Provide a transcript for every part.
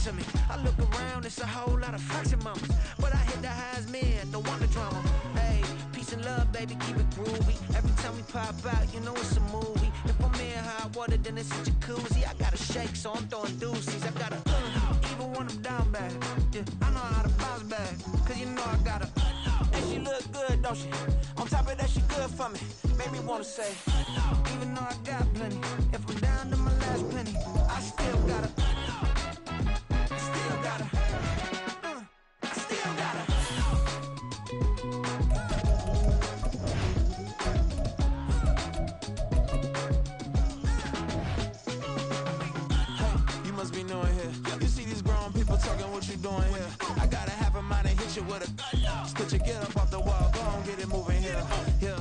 to me. I look around, it's a whole lot of flexing mamas. But I hit the highs, man, don't want the drama. Hey, peace and love, baby, keep it groovy. Every time we pop out, you know it's a movie. If I'm in hot water, then it's a jacuzzi. I gotta shake, so I'm throwing deuces. I gotta, even when I'm down bad. Yeah, I know how to bounce back, cause you know I gotta. And she look good, don't she? On top of that, she good for me. Made me wanna say, even though I got plenty, if I'm down to my last penny, I still gotta. I still gotta. I still gotta. Hey, you must be new in here. You see these grown people talking, what you doing here? I gotta have a mind and hit you with a. Just put your get up off the wall, go on, get it moving here. Yeah.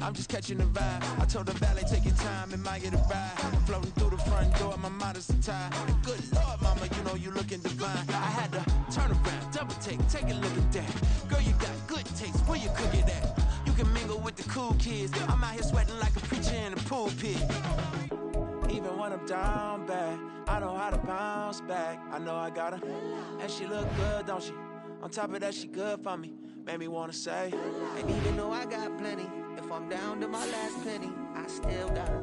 I'm just catching the vibe. I told the valet, take your time, it might get a ride. Floating through the front door, my mind is a tie. And good Lord, mama, you know you looking divine. I had to turn around, double take a look at that. Girl, you got good taste, where you cook it at? You can mingle with the cool kids. I'm out here sweating like a preacher in a pulpit. Even when I'm down bad, I know how to bounce back. I know I got her, and she look good, don't she? On top of that, she good for me. Made me wanna say, and even though I got plenty, if I'm down to my last penny, I still got her.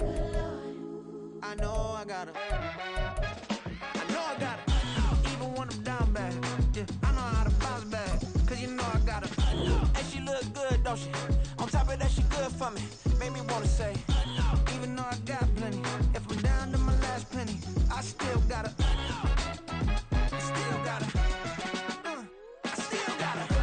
I know I got her. I know I got her. Even when I'm down bad, yeah, I know how to bounce back, cause you know I got her. And she look good, don't she? On top of that, she good for me. Made me wanna say, even though I got plenty, if I'm down to my last penny, I still got her. I still got her. I still got her.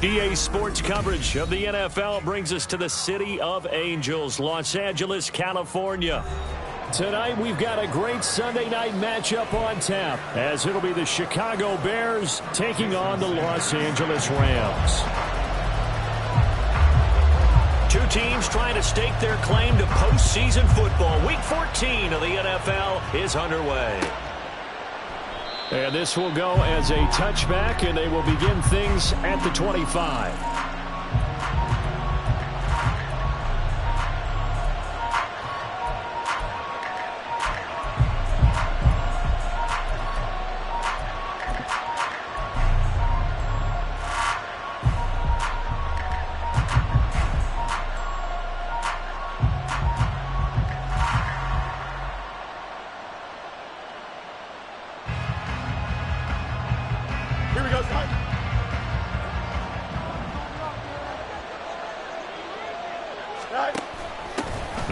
EA Sports coverage of the NFL brings us to the City of Angels, Los Angeles, California. Tonight, we've got a great Sunday night matchup on tap, as it'll be the Chicago Bears taking on the Los Angeles Rams. Two teams trying to stake their claim to postseason football. Week 14 of the NFL is underway. And this will go as a touchback, and they will begin things at the 25.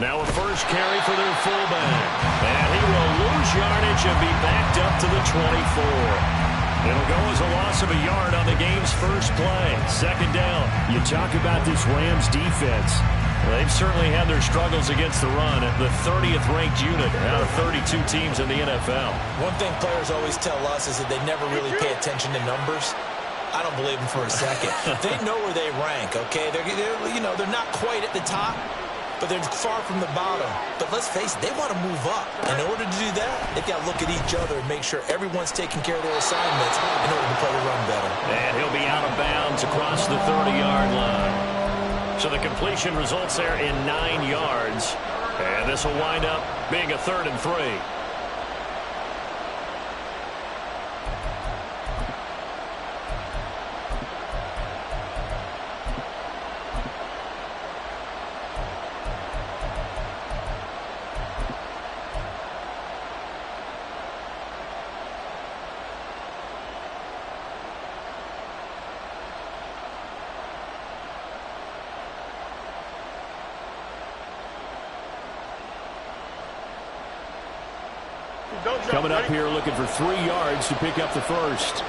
Now a first carry for their fullback. And he will lose yardage and be backed up to the 24. It'll go as a loss of a yard on the game's first play. Second down. You talk about this Rams defense. Well, they've certainly had their struggles against the run. The 30th ranked unit out of 32 teams in the NFL. One thing players always tell us is that they never really pay attention to numbers. I don't believe them for a second. They know where they rank, okay? They're not quite at the top, but they're far from the bottom. But let's face it, they want to move up. In order to do that, they've got to look at each other and make sure everyone's taking care of their assignments in order to play the run better. And he'll be out of bounds across the 30-yard line. So the completion results there in 9 yards. And this will wind up being a 3rd and 3. Coming up here looking for 3 yards to pick up the first.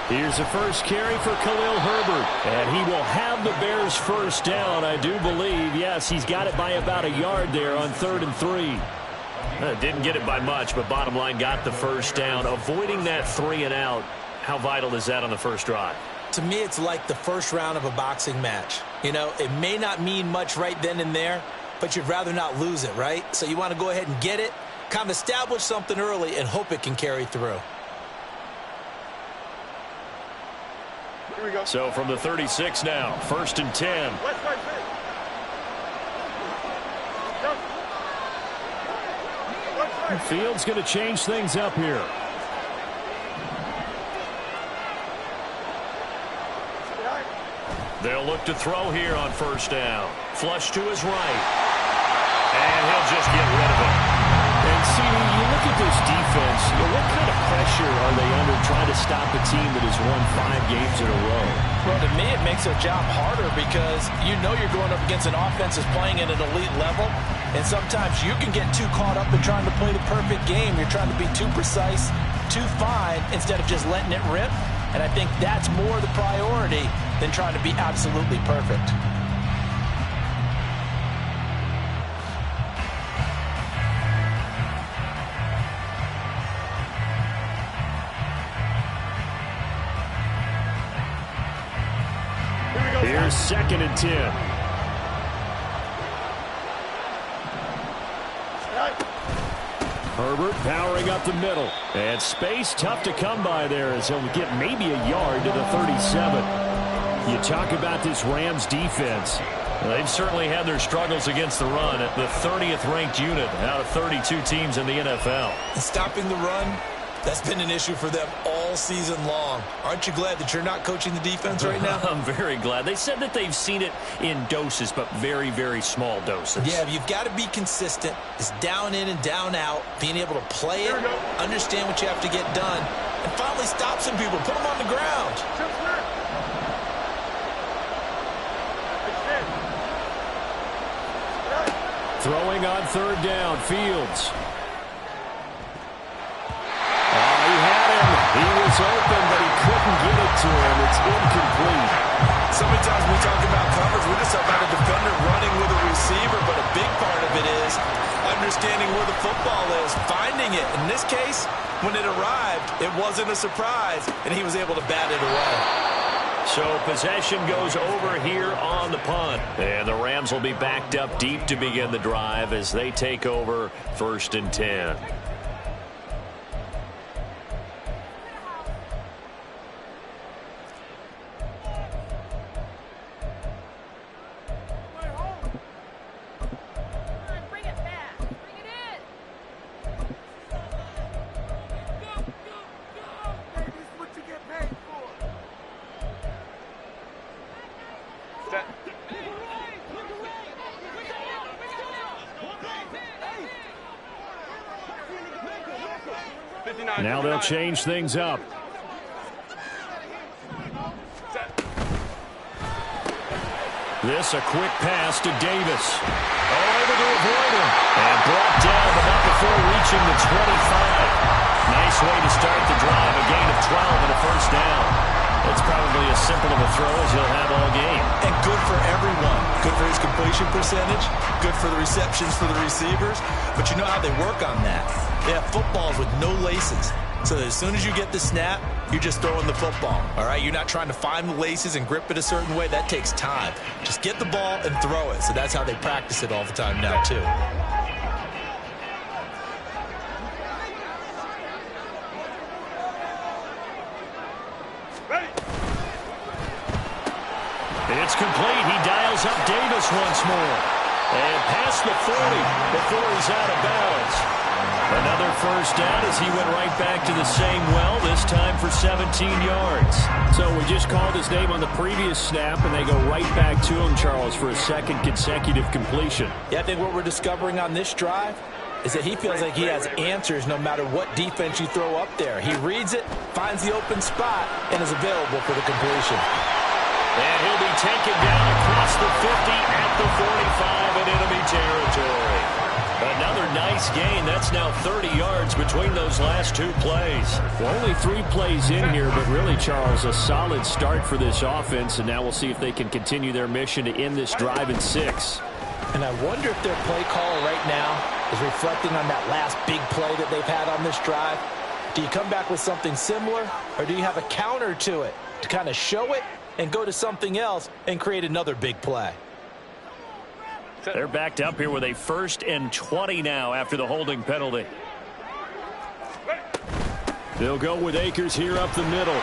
Here's the first carry for Khalil Herbert. And he will have the Bears first down, I do believe. Yes, he's got it by about a yard there on 3rd and 3. Didn't get it by much, but bottom line got the first down. Avoiding that 3 and out, how vital is that on the first drive? To me, it's like the first round of a boxing match. You know, it may not mean much right then and there, but you'd rather not lose it, right? So you want to go ahead and get it, kind of establish something early, and hope it can carry through. Here we go. So from the 36 now, 1st and 10. Fields going to change things up here. They'll look to throw here on 1st down. Flush to his right. And he'll just get rid of it. And see, you look at this defense, what kind of pressure are they under trying to stop a team that has won 5 games in a row? Well, to me, it makes their job harder because you know you're going up against an offense that's playing at an elite level. And sometimes you can get too caught up in trying to play the perfect game. You're trying to be too precise, too fine, instead of just letting it rip. And I think that's more the priority than trying to be absolutely perfect. Here's 2nd and 10. Herbert powering up the middle. And space tough to come by there as he'll get maybe a yard to the 37. You talk about this Rams defense. Well, they've certainly had their struggles against the run at the 30th ranked unit out of 32 teams in the NFL. And stopping the run, that's been an issue for them all season long. Aren't you glad that you're not coaching the defense right now? I'm very glad. They said that they've seen it in doses, but very, very small doses. Yeah, you've got to be consistent. It's down in and down out, being able to play it, understand what you have to get done, and finally stop some people, put them on the ground. Throwing on 3rd down, Fields. He was open, but he couldn't get it to him. It's incomplete. So many times we talk about coverage, we just talk about a defender running with a receiver, but a big part of it is understanding where the football is, finding it. In this case, when it arrived, it wasn't a surprise, and he was able to bat it away. So possession goes over here on the punt. And the Rams will be backed up deep to begin the drive as they take over 1st and 10. Now they'll change things up. This a quick pass to Davis. Able to avoid him. And brought down, but not before reaching the 25. Nice way to start the drive. A gain of 12 and a first down. It's probably as simple of a throw as he'll have all game. And good for everyone. Good for his completion percentage. Good for the receptions for the receivers. But you know how they work on that. They have footballs with no laces. So as soon as you get the snap, you're just throwing the football. All right? You're not trying to find the laces and grip it a certain way. That takes time. Just get the ball and throw it. So that's how they practice it all the time now, too. It's complete. He dials up Davis once more. And past the 40 before he's out of bounds. Another first down as he went right back to the same well, this time for 17 yards. So we just called his name on the previous snap, and they go right back to him, Charles, for a second consecutive completion. Yeah, I think what we're discovering on this drive is that he feels like he has answers no matter what defense you throw up there. He reads it, finds the open spot, and is available for the completion. And he'll be taken down across the 50 at the 45 in enemy territory. Another nice gain. That's now 30 yards between those last two plays. Well, only 3 plays in here, but really, Charles, a solid start for this offense, and now we'll see if they can continue their mission to end this drive in 6. And I wonder if their play caller right now is reflecting on that last big play that they've had on this drive. Do you come back with something similar, or do you have a counter to it to kind of show it and go to something else and create another big play? They're backed up here with a 1st and 20 now after the holding penalty. They'll go with Akers here up the middle.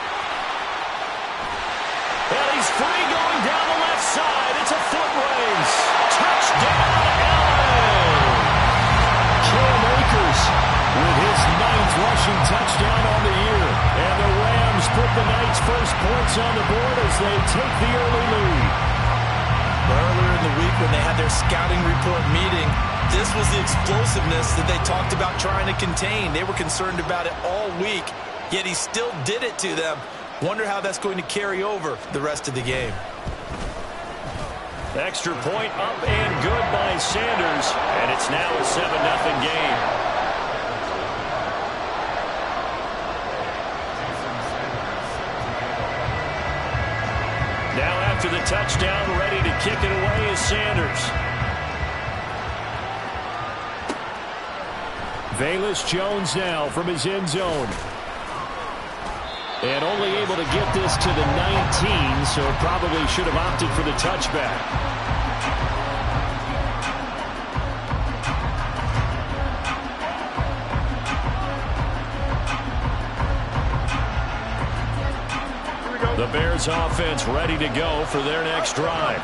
And he's free going down the left side. It's a foot race. Touchdown, LA! Cam Akers with his 9th rushing touchdown on the year. And the Rams put the night's first points on the board as they take the early lead. Earlier in the week when they had their scouting report meeting, this was the explosiveness that they talked about trying to contain. They were concerned about it all week, yet he still did it to them. Wonder how that's going to carry over the rest of the game. Extra point up and good by Sanders, and it's now a 7-0 game. Now after the touchdown, ready to kick it away is Sanders. Velus Jones now from his end zone. And only able to get this to the 19, so probably should have opted for the touchback. The Bears offense ready to go for their next drive.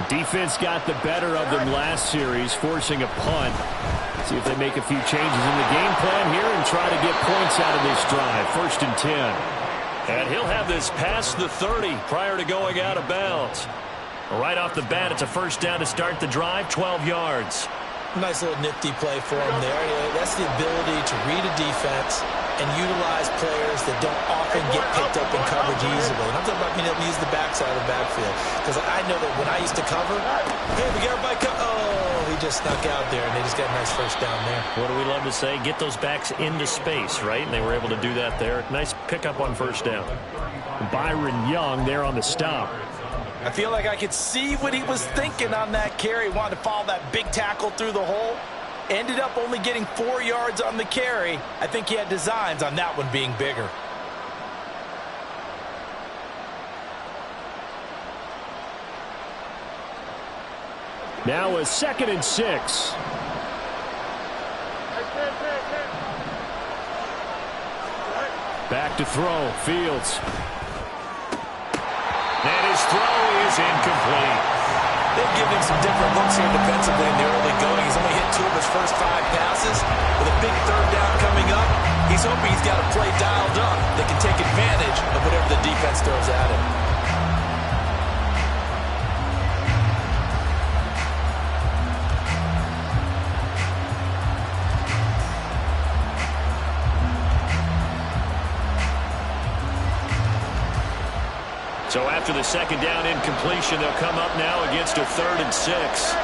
Defense got the better of them last series, forcing a punt. See if they make a few changes in the game plan here and try to get points out of this drive. 1st and 10. And he'll have this past the 30 prior to going out of bounds. Right off the bat, it's a first down to start the drive, 12 yards. Nice little nifty play for him there. That's the ability to read a defense and utilize players that don't often get picked up in coverage easily. And I'm talking about being able to use the backside of the backfield. Because I know that when I used to cover, hey, we got everybody oh, he just snuck out there, and they just got a nice first down there. What do we love to say? Get those backs into space, right? And they were able to do that there. Nice pickup on first down. Byron Young there on the stop. I feel like I could see what he was thinking on that carry. Wanted to follow that big tackle through the hole. Ended up only getting 4 yards on the carry. I think he had designs on that one being bigger. Now a 2nd and 6. Back to throw. Fields. And his throw is incomplete. They've given him some different looks here defensively in the early going. He's only hit 2 of his first 5 passes. With a big 3rd down coming up, he's hoping he's got a play dialed up that can take advantage of whatever the defense throws at him. So after the second down incompletion, they'll come up now against a 3rd and 6.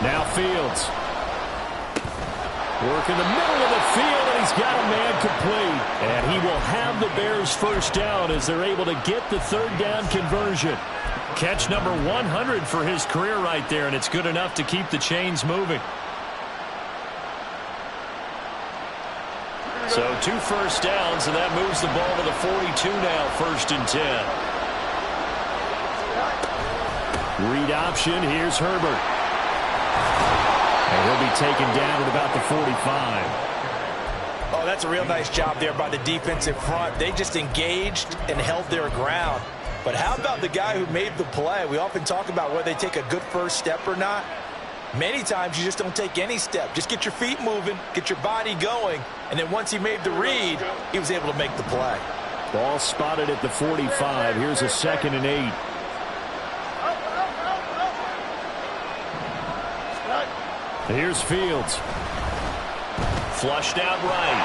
Now Fields. Work in the middle of the field, and he's got a man complete. And he will have the Bears first down as they're able to get the 3rd down conversion. Catch number 100 for his career right there, and it's good enough to keep the chains moving. So 2 first downs, and that moves the ball to the 42 now, 1st and 10. Read option, here's Herbert. And he'll be taken down at about the 45. Oh, that's a real nice job there by the defensive front. They just engaged and held their ground. But how about the guy who made the play? We often talk about whether they take a good first step or not. Many times you just don't take any step. Just get your feet moving, get your body going, and then once he made the read, he was able to make the play. Ball spotted at the 45. Here's a 2nd and 8. Here's Fields. Flushed out right.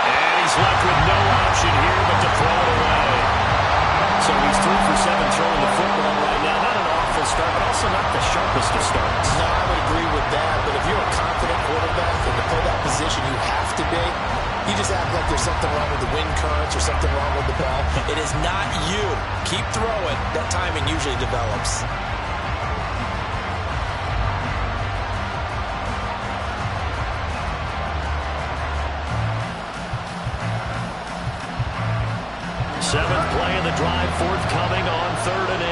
And he's left with no option here but to throw it away. So he's 3 for 7 throwing the football right now. Not an awful start, but also not the sharpest of starts. No, I would agree with that. But if you're a confident quarterback and to play that position you have to be, you just act like there's something wrong with the wind currents or something wrong with the ball. It is not you. Keep throwing. That timing usually develops. Seventh play of the drive, forthcoming on 3rd and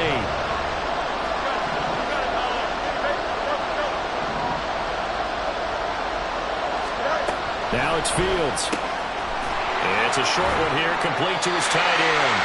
8. Now it's Fields. It's a short one here, complete to his tight end.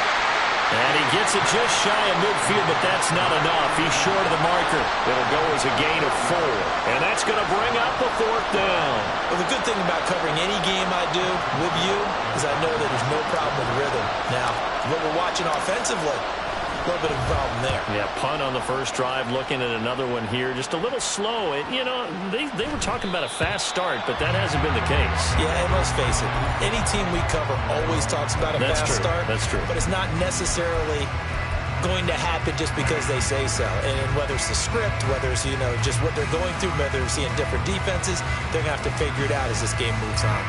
And he gets it just shy of midfield, but that's not enough. He's short of the marker. It'll go as a gain of 4. And that's going to bring up the 4th down. Well, the good thing about covering any game I do with you is I know that there's no problem with rhythm. Now, what we're watching offensively, a little bit of a problem there. Yeah, punt on the first drive, looking at another one here. Just a little slow. You know, they were talking about a fast start, but that hasn't been the case. Yeah, and let's face it, any team we cover always talks about a fast start. That's true. But it's not necessarily going to happen just because they say so. And whether it's the script, whether it's, you know, just what they're going through, whether they're seeing different defenses, they're going to have to figure it out as this game moves on.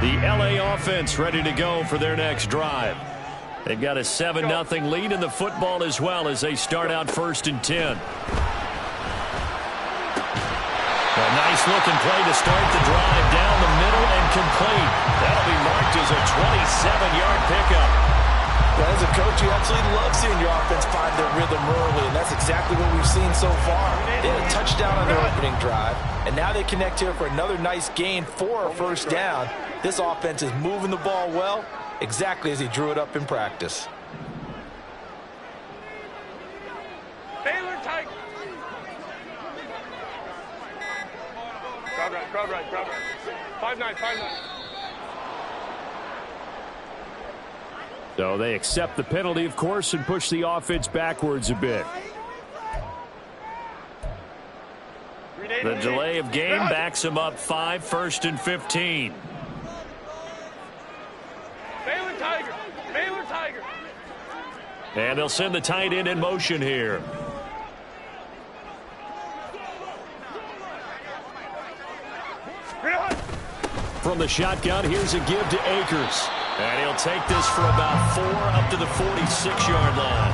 The LA offense ready to go for their next drive. They've got a 7-0 lead in the football as well as they start out 1st and 10. A nice-looking play to start the drive down the middle and complete. That'll be marked as a 27-yard pickup. Well, as a coach, you absolutely love seeing your offense find their rhythm early, and that's exactly what we've seen so far. They had a touchdown on their opening drive, and now they connect here for another nice gain for a 1st down. This offense is moving the ball well, exactly as he drew it up in practice. Baylor Tiger. Crowd right. 5-9. So they accept the penalty, of course, and push the offense backwards a bit. The delay of game backs them up 5, 1st and 15. Baylor Tiger. And they'll send the tight end in motion here. From the shotgun, here's a give to Akers. And he'll take this for about 4 up to the 46-yard line.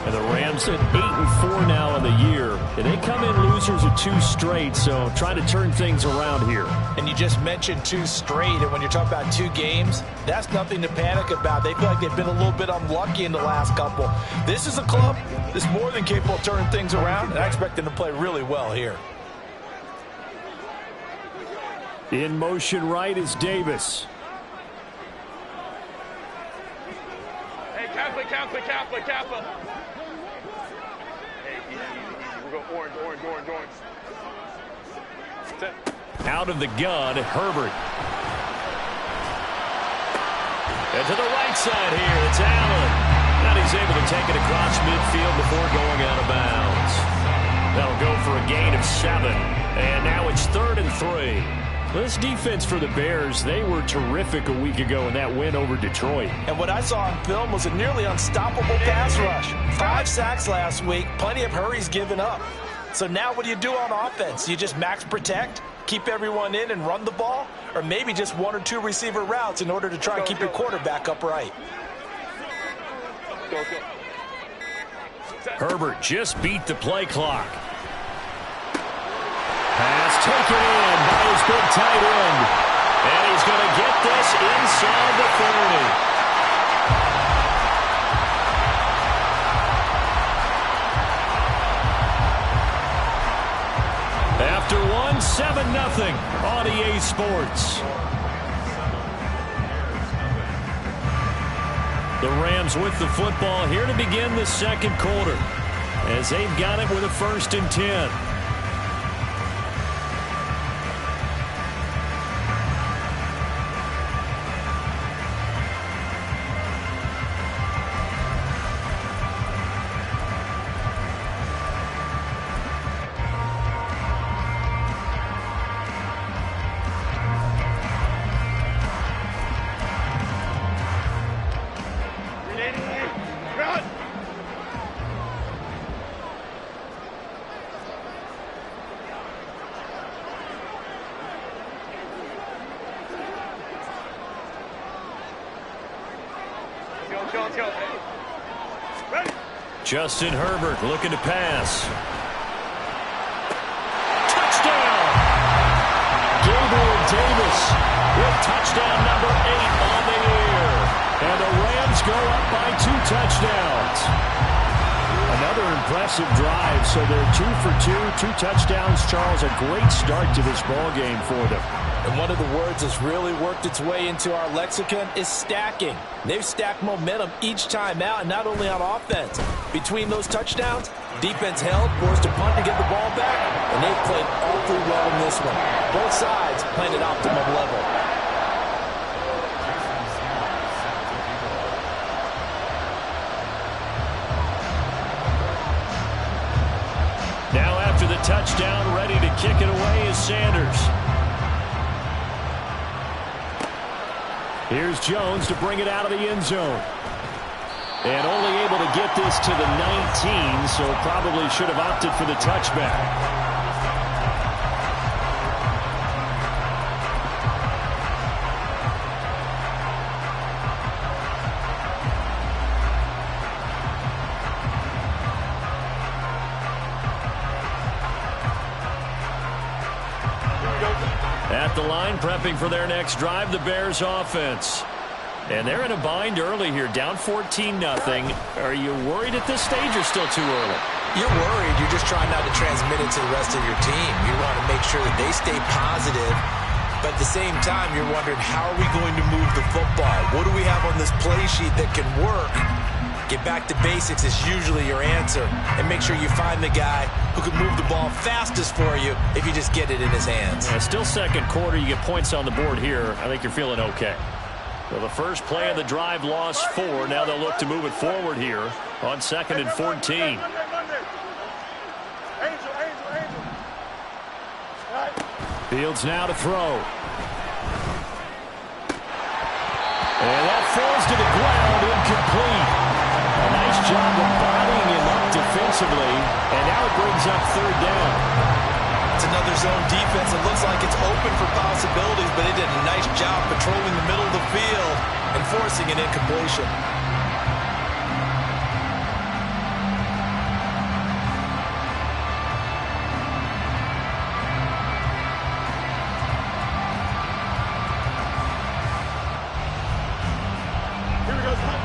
And the Rams at 8-4 now in the year. And they come in losers of 2 straight, so trying to turn things around here. And you just mentioned 2 straight, and when you're talking about 2 games, that's nothing to panic about. They feel like they've been a little bit unlucky in the last couple. This is a club that's more than capable of turning things around, and I expect them to play really well here. In motion right is Davis. Hey, Kappa. we go. Orange, orange, orange, orange. Out of the gun, Herbert. And to the right side here, it's Allen. Now he's able to take it across midfield before going out of bounds. That'll go for a gain of 7. And now it's 3rd and 3. This defense for the Bears, they were terrific a week ago in that win over Detroit. And what I saw on film was a nearly unstoppable pass rush. 5 sacks last week, plenty of hurries given up. So now what do you do on offense? You just max protect, keep everyone in and run the ball? Or maybe just 1 or 2 receiver routes in order to try and keep your quarterback upright? Herbert just beat the play clock. Pass taken in by his big tight end. And he's going to get this inside the 30. After one, 7-0 on EA Sports. The Rams with the football here to begin the second quarter, as they've got it with a 1st and 10. Justin Herbert looking to pass. Touchdown! Gabriel Davis with touchdown number 8 on the year. And the Rams go up by 2 touchdowns. Another impressive drive, so they're 2 for 2, 2 touchdowns. Charles, a great start to this ball game for them. And one of the words that's really worked its way into our lexicon is stacking. They've stacked momentum each time out, and not only on offense. Between those touchdowns, defense held, forced a punt to get the ball back, and they've played awfully well in this one. Both sides playing at optimum level. Now after the touchdown, ready to kick it away is Sanders. Here's Jones to bring it out of the end zone. And only able to get this to the 19, so probably should have opted for the touchback. At the line, prepping for their next drive, the Bears offense. And they're in a bind early here, down 14-0. Are you worried at this stage or still too early? You're worried. You're just trying not to transmit it to the rest of your team. You want to make sure that they stay positive. But at the same time, you're wondering, how are we going to move the football? What do we have on this play sheet that can work? Get back to basics is usually your answer. And make sure you find the guy who can move the ball fastest for you if you just get it in his hands. Yeah, still second quarter. You get points on the board here. I think you're feeling okay. So the first play of the drive lost 4. Now they'll look to move it forward here on 2nd and 14. Fields now to throw. And that falls to the ground, incomplete. A nice job of bodying him up defensively, and now it brings up 3rd down. It's another zone defense. It looks like it's open for possibilities, but they did a nice job patrolling the middle of the field and forcing an incompletion.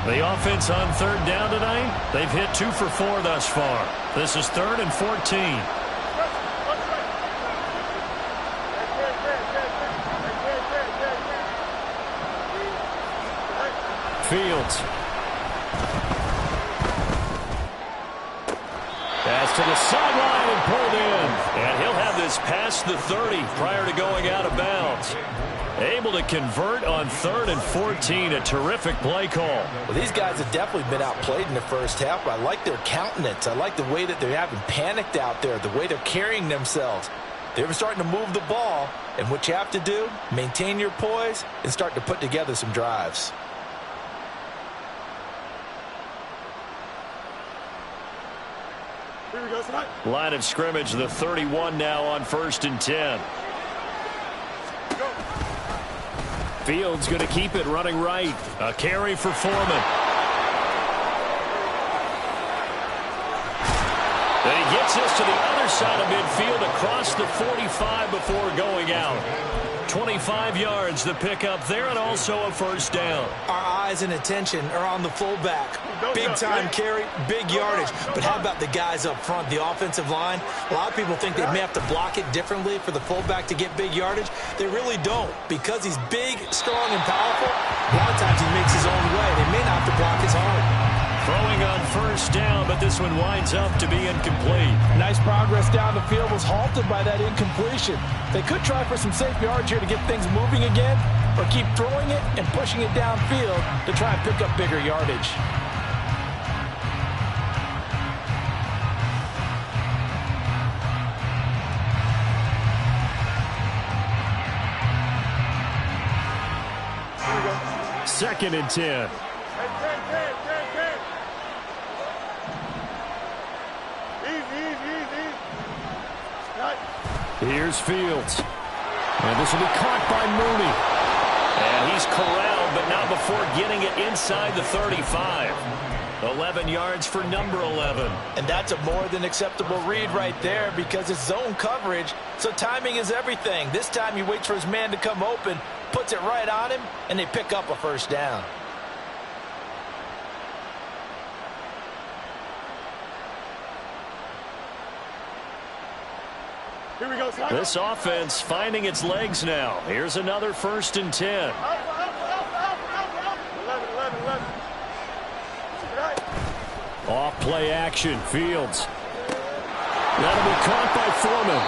The offense on 3rd down tonight, they've hit 2 for 4 thus far. This is 3rd and 14. Fields. Pass to the sideline, and past the 30 prior to going out of bounds. Able to convert on 3rd and 14. A terrific play call. Well, these guys have definitely been outplayed in the first half, but I like their countenance. I like the way that they're having panicked out there, the way they're carrying themselves. They're starting to move the ball, and what you have to do, maintain your poise and start to put together some drives. Here we go, tonight. Line of scrimmage, the 31 now on 1st and 10. Go. Fields going to keep it running right. A carry for Foreman. And he gets this to the other side of midfield across the 45 before going out. 25 yards the pickup there, and also a first down. Our eyes and attention are on the fullback. Big time carry, big yardage. But how about the guys up front, the offensive line? A lot of people think they may have to block it differently for the fullback to get big yardage. They really don't. Because he's big, strong, and powerful, a lot of times he makes his own way. They may not have to block his own. Throwing on first down, but this one winds up to be incomplete. Nice progress down the field, was halted by that incompletion. They could try for some safe yards here to get things moving again, or keep throwing it and pushing it downfield to try and pick up bigger yardage. Second and 10. Here's Fields. And this will be caught by Mooney. And he's corralled, but not before getting it inside the 35. 11 yards for number 11. And that's a more than acceptable read right there because it's zone coverage, so timing is everything. This time he waits for his man to come open, puts it right on him, and they pick up a first down. Here we go, son. This offense finding its legs now. Here's another 1st and 10. 11. Off play action. Fields. That'll be caught by Foreman.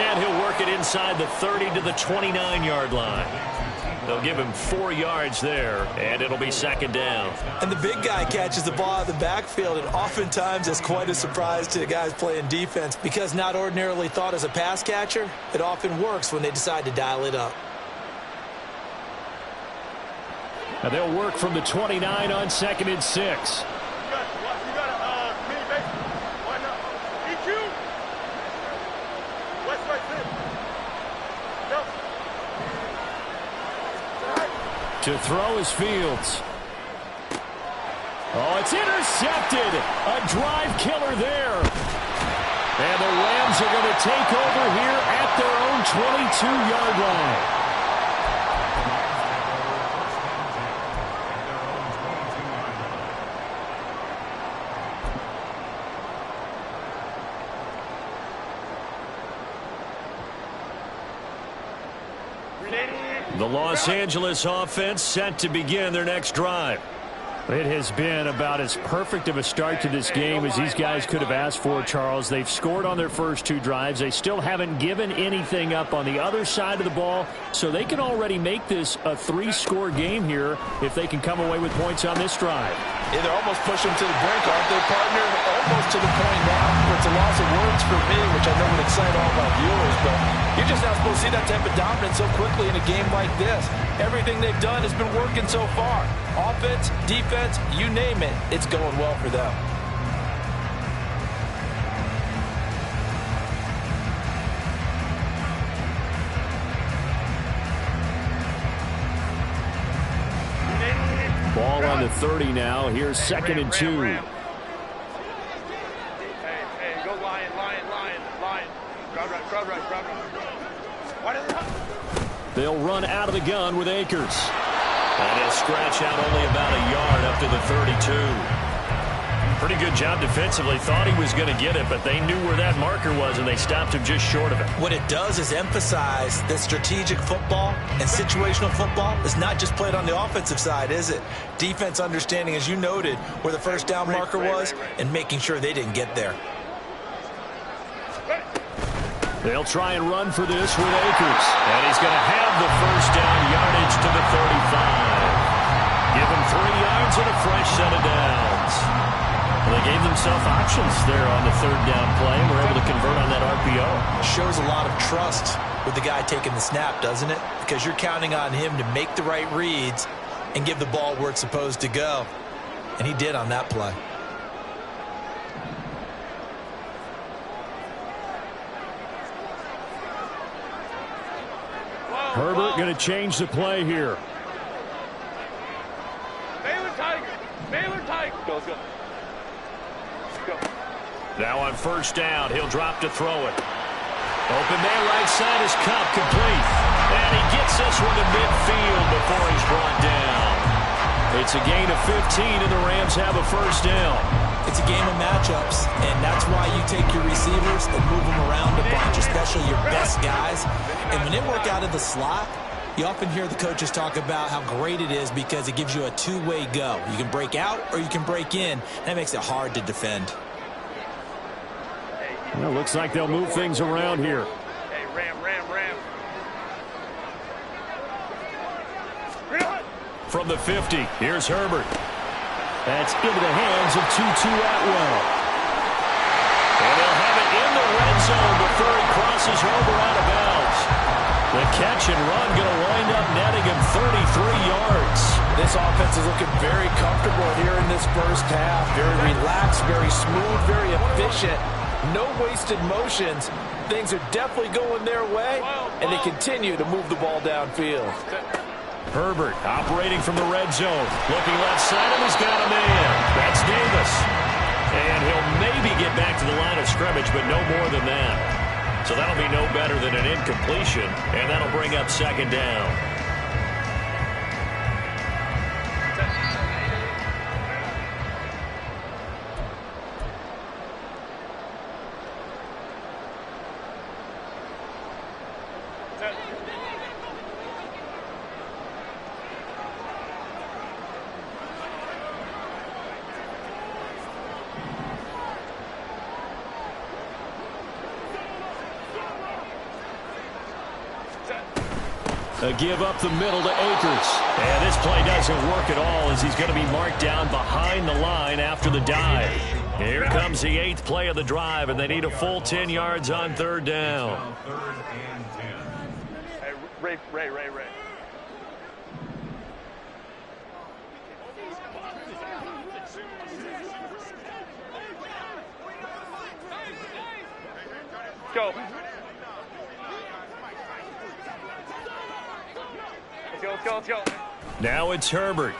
And he'll work it inside the 30 to the 29-yard line. They'll give him 4 yards there, and it'll be second down. And the big guy catches the ball out of the backfield, and oftentimes it's quite a surprise to the guys playing defense because not ordinarily thought as a pass catcher, it often works when they decide to dial it up. And they'll work from the 29 on 2nd and 6. You got a mini base. Why not? EQ. West, sit. Go. To throw is Fields. Oh, it's intercepted. A drive killer there. And the Rams are going to take over here at their own 22-yard line. The Los Angeles offense set to begin their next drive. It has been about as perfect of a start to this game as these guys could have asked for, Charles. They've scored on their first 2 drives. They still haven't given anything up on the other side of the ball, so they can already make this a 3-score game here if they can come away with points on this drive. Yeah, they're almost pushing to the brink, aren't they, partner? Almost to the point now where it's a loss of words for me, which I know would excite all my viewers, but you're just not supposed to see that type of dominance so quickly in a game like this. Everything they've done has been working so far. Offense, defense, you name it, it's going well for them. Ball on the 30 now. Here's 2nd and 2. Hey, go lion. Crowd right. Why did they... They'll run out of the gun with Akers. And he'll scratch out only about a yard up to the 32. Pretty good job defensively. Thought he was going to get it, but they knew where that marker was, and they stopped him just short of it. What it does is emphasize that strategic football and situational football is not just played on the offensive side, is it? Defense understanding, as you noted, where the first down marker was and making sure they didn't get there. They'll try and run for this with Akers. And he's going to have the first down, yardage to the 35. Give him 3 yards and a fresh set of downs. Well, they gave themselves options there on the third down play, and were able to convert on that RPO. Shows a lot of trust with the guy taking the snap, doesn't it? Because you're counting on him to make the right reads and give the ball where it's supposed to go. And he did on that play. Herbert going to change the play here. Baylor Tiger. Baylor Tiger. Go, go. Go. Now on first down, he'll drop to throw it. Open man right side is Kupp, complete. And he gets this one to midfield before he's brought down. It's a gain of 15, and the Rams have a first down. It's a game of matchups, and that's why you take your receivers and move them around a bunch, especially your best guys. And when they work out of the slot, you often hear the coaches talk about how great it is because it gives you a two-way go. You can break out or you can break in. That makes it hard to defend. Well, looks like they'll move things around here. Hey, Ram. From the 50, here's Herbert. That's into the hands of Tutu Atwell. And they'll have it in the red zone before he crosses over out of bounds. The catch and run going to wind up netting him 33 yards. This offense is looking very comfortable here in this first half. Very relaxed, very smooth, very efficient. No wasted motions. Things are definitely going their way, and they continue to move the ball downfield. Herbert operating from the red zone. Looking left side, and he's got a man. That's Davis. And he'll maybe get back to the line of scrimmage, but no more than that. So that'll be no better than an incompletion, and that'll bring up second down. A give up the middle to Akers. And this play doesn't work at all as he's going to be marked down behind the line after the dive. Here comes the 8th play of the drive, and they need a full 10 yards on third down. Hey, Ray. Go. Let's go. Now it's Herbert.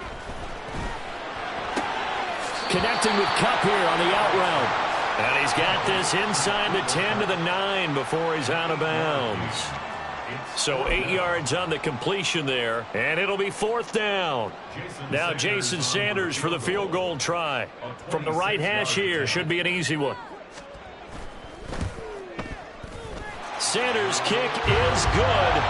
Connecting with Kupp here on the out route. And he's got this inside the 10 to the 9 before he's out of bounds. So 8 yards on the completion there, and it'll be fourth down. Now Jason Sanders for the field goal try. From the right hash here, should be an easy one. Sanders' kick is good.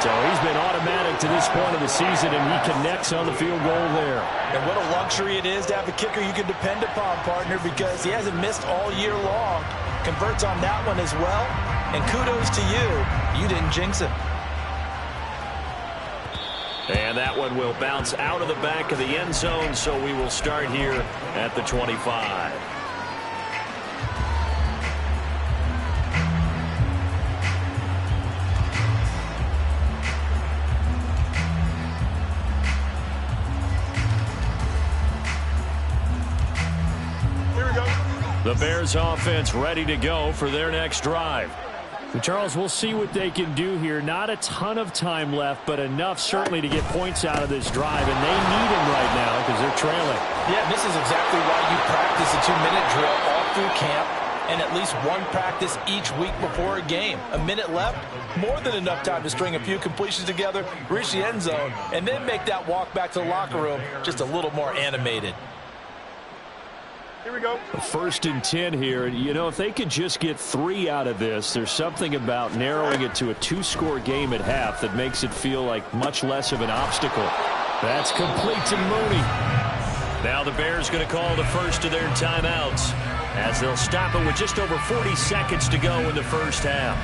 So he's been automatic to this point of the season, and he connects on the field goal there. And what a luxury it is to have a kicker you can depend upon, partner, because he hasn't missed all year long. Converts on that one as well. And kudos to you. You didn't jinx him. And that one will bounce out of the back of the end zone, so we will start here at the 25. The Bears offense ready to go for their next drive. Charles, we'll see what they can do here. Not a ton of time left, but enough certainly to get points out of this drive, and they need them right now because they're trailing. Yeah, this is exactly why you practice a 2-minute drill all through camp and at least one practice each week before a game. A minute left, more than enough time to string a few completions together, reach the end zone, and then make that walk back to the locker room just a little more animated. Here we go. First and 10 here. You know, if they could just get 3 out of this, there's something about narrowing it to a 2-score game at half that makes it feel like much less of an obstacle. That's complete to Mooney. Now the Bears going to call the first of their timeouts. as they'll stop it with just over 40 seconds to go in the first half.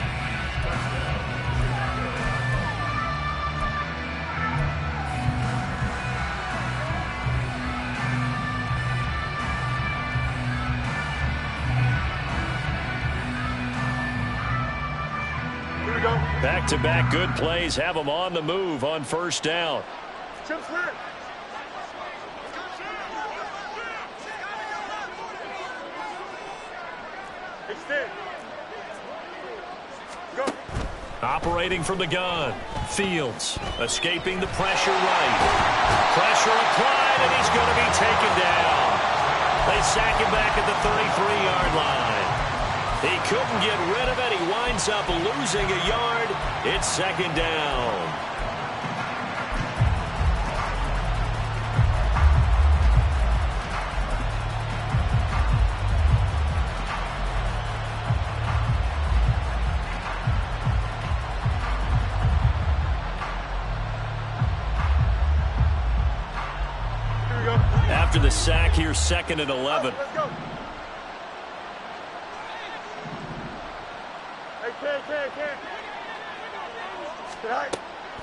Back-to-back good plays have them on the move on first down. Operating from the gun. Fields escaping the pressure right. Pressure applied, and he's going to be taken down. They sack him back at the 33-yard line. He couldn't get rid of it. He winds up losing a yard. It's second down. After the sack, here's 2nd and 11. Let's go.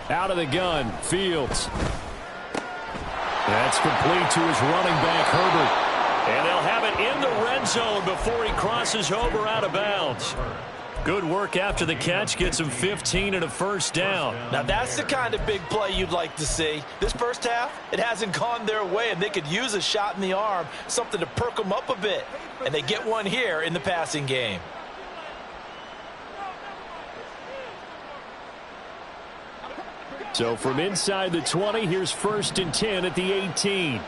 Out of the gun, Fields. That's complete to his running back, Herbert. And they'll have it in the red zone before he crosses over out of bounds. Good work after the catch, gets him 15 and a first down. Now that's the kind of big play you'd like to see. This first half, it hasn't gone their way, and they could use a shot in the arm, something to perk them up a bit. And they get one here in the passing game. So from inside the 20, here's 1st and 10 at the 18.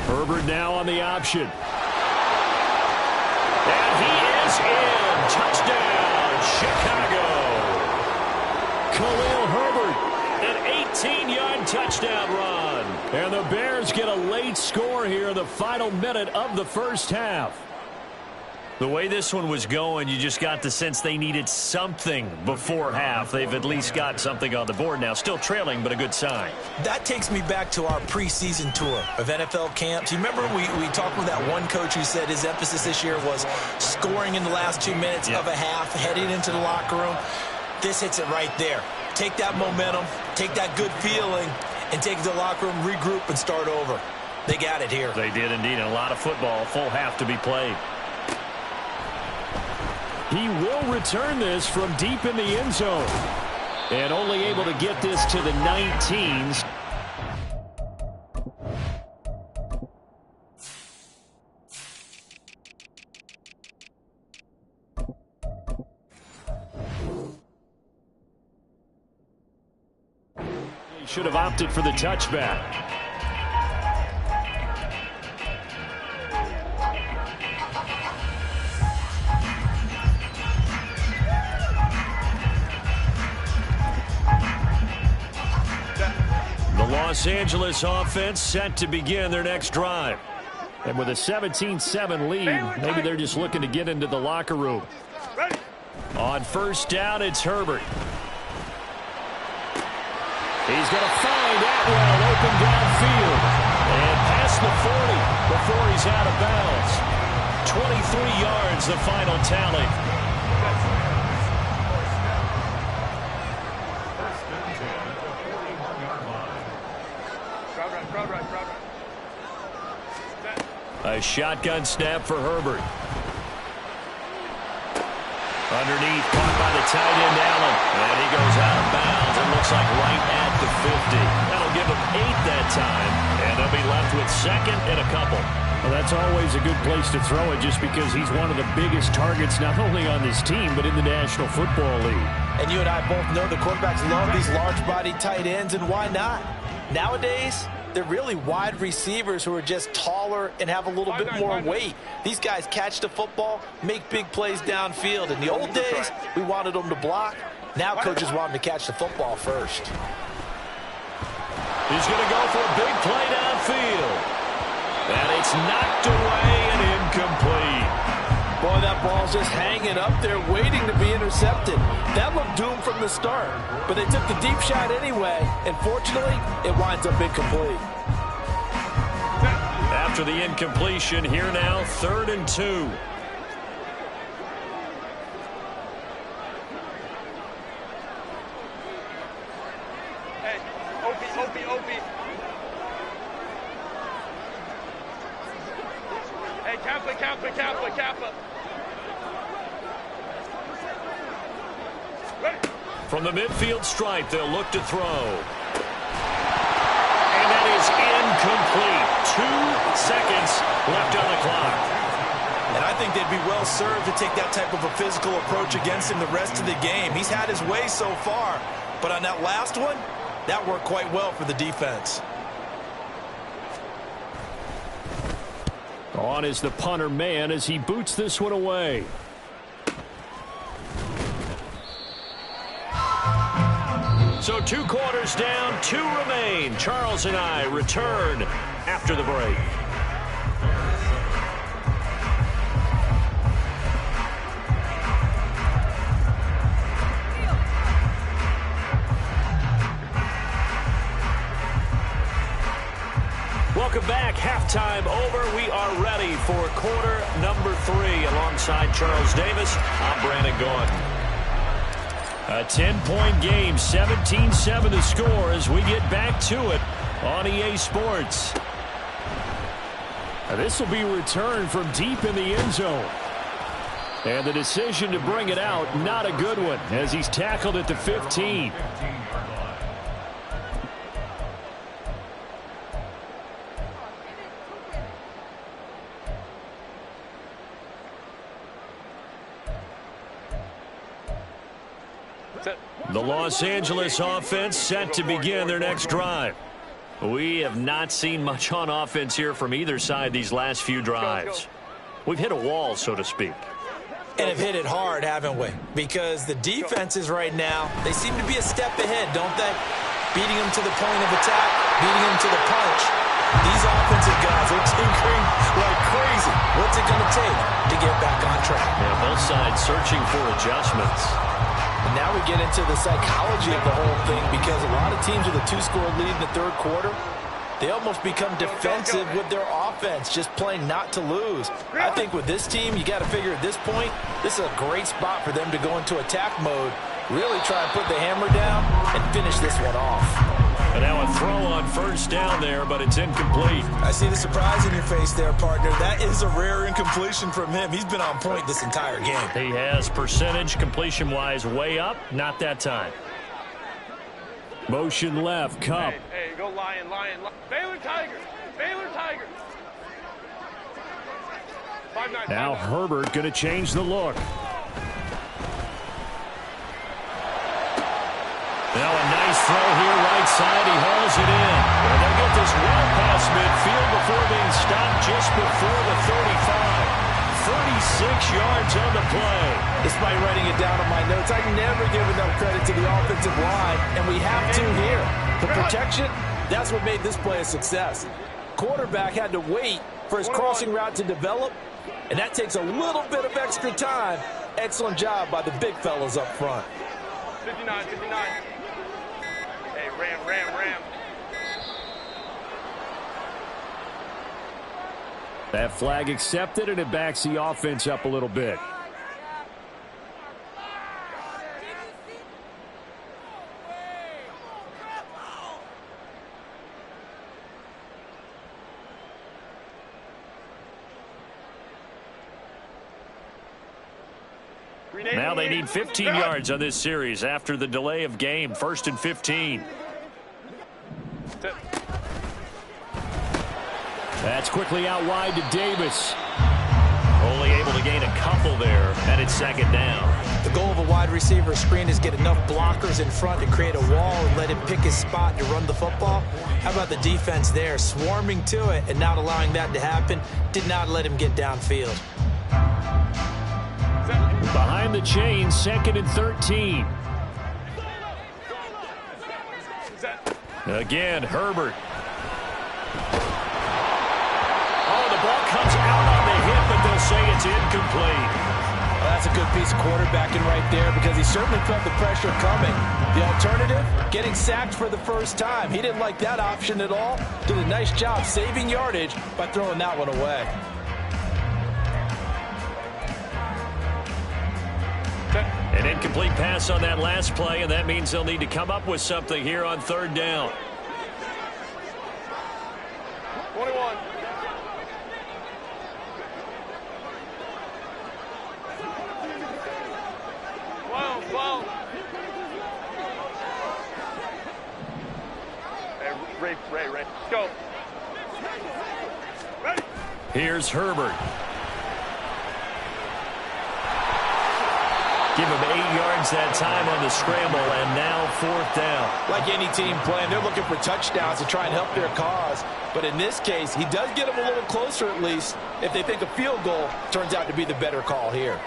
Herbert now on the option. And he is in. Touchdown, Chicago. Khalil Herbert, an 18-yard touchdown run. And the Bears get a late score here in the final minute of the first half. The way this one was going, you just got the sense they needed something before half. They've at least got something on the board now. Still trailing, but a good sign. That takes me back to our preseason tour of NFL camps. You remember we talked with that one coach who said his emphasis this year was scoring in the last 2 minutes of a half, heading into the locker room. This hits it right there. Take that momentum, take that good feeling, and take it to the locker room, regroup, and start over. They got it here. They did indeed. And a lot of football, full half to be played. He will return this from deep in the end zone. And only able to get this to the 19s. He should have opted for the touchback. Los Angeles offense set to begin their next drive. And with a 17-7 lead, maybe they're just looking to get into the locker room. On first down, it's Herbert. He's going to find Atwell open downfield. And past the 40 before he's out of bounds. 23 yards, the final tally. A shotgun snap for Herbert. Underneath, caught by the tight end, Allen. And he goes out of bounds. It looks like right at the 50. That'll give him 8 that time. And they'll be left with 2nd and a couple. Well, that's always a good place to throw it just because he's one of the biggest targets not only on this team but in the National Football League. And you and I both know the quarterbacks love these large-bodied tight ends, and why not? Nowadays, they're really wide receivers who are just taller and have a little bit more weight. These guys catch the football, make big plays downfield. In the old days, we wanted them to block. Now coaches want them to catch the football first. He's going to go for a big play downfield. And it's knocked away and incomplete. Boy, that ball's just hanging up there, waiting to be intercepted. That looked doomed from the start, but they took the deep shot anyway, and fortunately, it winds up incomplete. After the incompletion, here now, 3rd and 2. Hey, Opie. Hey, Kappa. Ready? From the midfield stripe, they'll look to throw. And that is incomplete. 2 seconds left on the clock. And I think they'd be well served to take that type of a physical approach against him the rest of the game. He's had his way so far, but on that last one, that worked quite well for the defense. On is the punter man as he boots this one away. So 2 quarters down, 2 remain. Charles and I return after the break. Welcome back. Halftime over. We are ready for quarter number 3. Alongside Charles Davis, I'm Brandon Gaudin. A 10-point game, 17-7 the score as we get back to it on EA Sports. This will be returned from deep in the end zone. And the decision to bring it out, not a good one, as he's tackled at the 15. The Los Angeles offense set to begin their next drive. We have not seen much on offense here from either side these last few drives. We've hit a wall, so to speak. And have hit it hard, haven't we? Because the defenses right now, they seem to be a step ahead, don't they? Beating them to the point of attack, beating them to the punch. These offensive guys are tinkering like crazy. What's it going to take to get back on track? Yeah, both sides searching for adjustments. And now we get into the psychology of the whole thing, because a lot of teams with a 2-score lead in the 3rd quarter, they almost become defensive with their offense, just playing not to lose. I think with this team, you got to figure at this point, this is a great spot for them to go into attack mode, really try and put the hammer down and finish this one off. And now a throw on 1st down there, but it's incomplete. I see the surprise in your face there, partner. That is a rare incompletion from him. He's been on point this entire game. He has percentage completion-wise way up, not that time. Motion left, Kupp. Hey, go Lion. Baylor Tigers. 5-9. Now Herbert going to change the look. Now a nice throw here, right side. He hauls it in. And they'll get this well past midfield before being stopped just before the 35. 36 yards on the play. Despite writing it down on my notes, I never give enough credit to the offensive line, and we have to here. The protection, that's what made this play a success. Quarterback had to wait for his crossing route to develop, and that takes a little bit of extra time. Excellent job by the big fellas up front. 59. Hey, Ram. That flag accepted, and it backs the offense up a little bit. Now they need 15 yards on this series after the delay of game. 1st and 15. That's quickly out wide to Davis. Only able to gain a couple there, and it's 2nd down. The goal of a wide receiver screen is get enough blockers in front to create a wall and let him pick his spot to run the football. How about the defense there, swarming to it and not allowing that to happen? Did not let him get downfield. Behind the chain, 2nd and 13. Again, Herbert. Oh, the ball comes out on the hip, but they'll say it's incomplete. Well, that's a good piece of quarterbacking right there because he certainly felt the pressure coming. The alternative, getting sacked for the first time. He didn't like that option at all. Did a nice job saving yardage by throwing that one away. An incomplete pass on that last play, and that means they'll need to come up with something here on third down. 21. Wow. Hey, Ray. Go. Ready. Here's Herbert. Give him 8 yards that time on the scramble, and now fourth down. Like any team playing, they're looking for touchdowns to try and help their cause. But in this case, he does get them a little closer at least if they think a field goal turns out to be the better call here.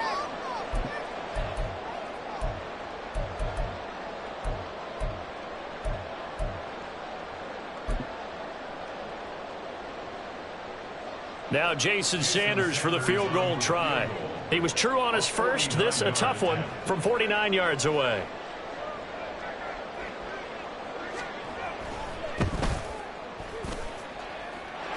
Now Jason Sanders for the field goal try. He was true on his first. This a tough one from 49 yards away.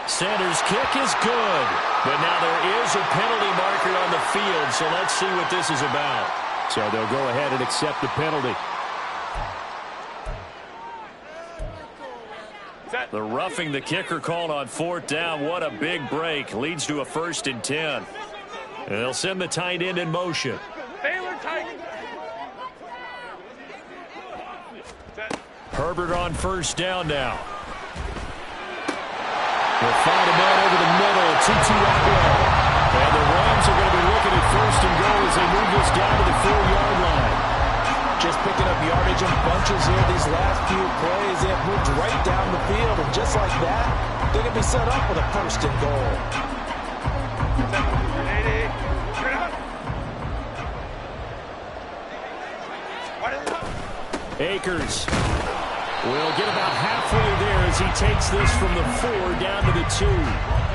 Sanders' kick is good. But now there is a penalty marker on the field, so let's see what this is about. So they'll go ahead and accept the penalty. The roughing the kicker called on fourth down. What a big break. Leads to a 1st and 10. And they'll send the tight end in motion. Baylor tight. Herbert on first down now. They'll find a man over the middle. 2-2 that way. And the Rams are going to be looking at 1st and goal as they move this down to the 4-yard line. Just picking up yardage in bunches here these last few plays. They have moved right down the field, and just like that, they're going to be set up with a 1st and goal. Akers will get about halfway there as he takes this from the 4 down to the 2.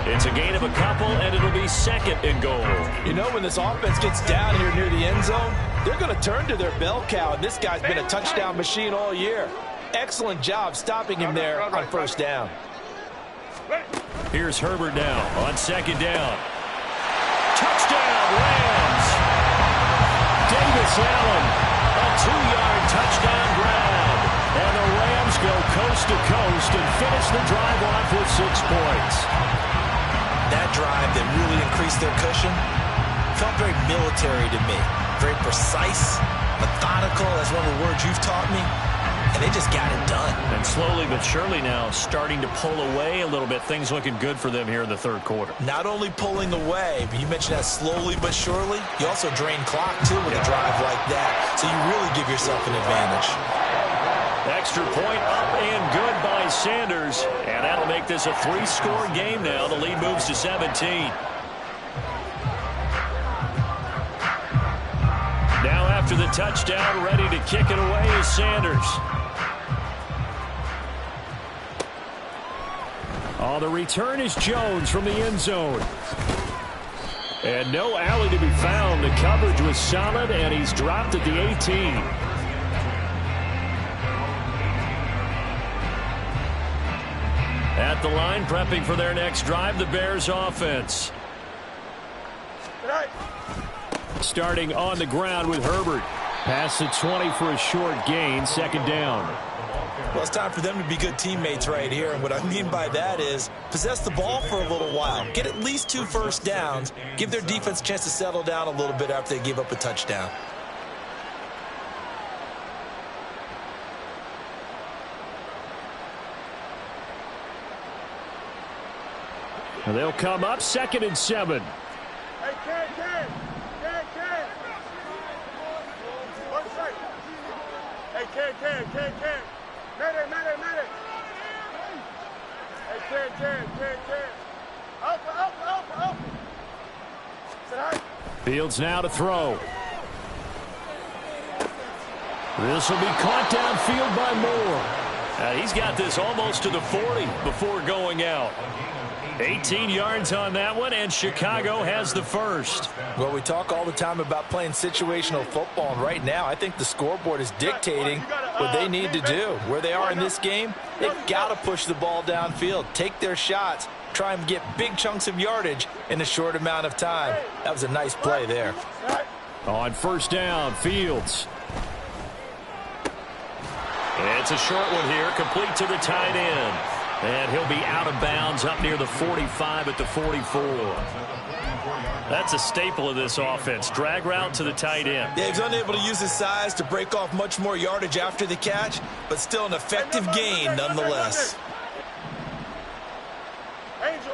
It's a gain of a couple, and it'll be 2nd and goal. You know, when this offense gets down here near the end zone, they're going to turn to their bell cow, and this guy's been a touchdown machine all year. Excellent job stopping him there on 1st down. Here's Herbert now on 2nd down. Touchdown, Rams! Davis Allen, a 2-yard touchdown grab. And the Rams go coast to coast and finish the drive off with 6 points. That drive that really increased their cushion felt very military to me. Very precise, methodical, that's one of the words you've taught me. And they just got it done. And slowly but surely now starting to pull away a little bit. Things looking good for them here in the 3rd quarter. Not only pulling away, but you mentioned that slowly but surely. You also drain clock, too, with a drive like that. So you really give yourself an advantage. Extra point up and good by Sanders. And that'll make this a 3-score game now. The lead moves to 17. Now after the touchdown, ready to kick it away is Sanders. On the return is Jones from the end zone. And no alley to be found. The coverage was solid, and he's dropped at the 18. At the line, prepping for their next drive, the Bears offense. Starting on the ground with Herbert. Past the 20 for a short gain, 2nd down. Well, it's time for them to be good teammates right here. And what I mean by that is possess the ball for a little while. Get at least 2 first downs. Give their defense a chance to settle down a little bit after they give up a touchdown. And they'll come up 2nd and 7. Hey, Ken. One second. Hey, Ken. Medic. Hey, Ken. Up. Say hi. Fields now to throw. This will be caught downfield by Moore. He's got this almost to the 40 before going out. 18 yards on that one, and Chicago has the first. Well, we talk all the time about playing situational football, and right now I think the scoreboard is dictating what they need to do. Where they are in this game, they've got to push the ball downfield, take their shots, try and get big chunks of yardage in a short amount of time. That was a nice play there. On first down, Fields. It's a short one here, complete to the tight end. And he'll be out of bounds up near the 45 at the 44. That's a staple of this offense. Drag route to the tight end. Yeah, he's unable to use his size to break off much more yardage after the catch, but still an effective gain nonetheless. Angel.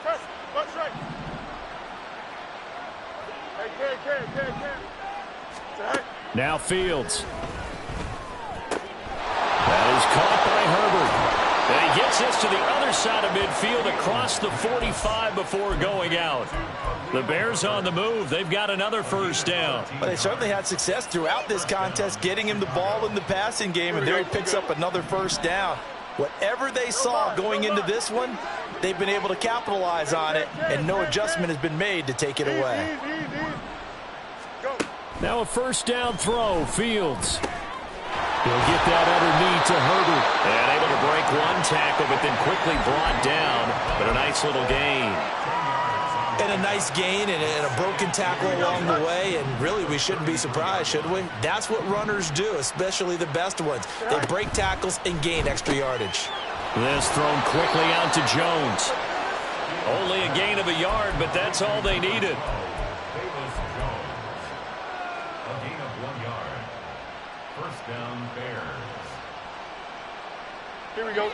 Press, butt straight. Hey, Cam. Now Fields. That is caught by Herbert. And he gets this to the other side of midfield across the 45 before going out. The Bears on the move. They've got another first down. Well, they certainly had success throughout this contest getting him the ball in the passing game, and there he picks up another first down. Whatever they saw going into this one, they've been able to capitalize on it, and no adjustment has been made to take it away. Now a first down throw, Fields. He'll get that underneath to Herbert. And able to break one tackle, but then quickly brought down. But a nice little gain. And a nice gain and a broken tackle along the way. And really, we shouldn't be surprised, should we? That's what runners do, especially the best ones. They break tackles and gain extra yardage. This thrown quickly out to Jones. Only a gain of a yard, but that's all they needed. Here we go.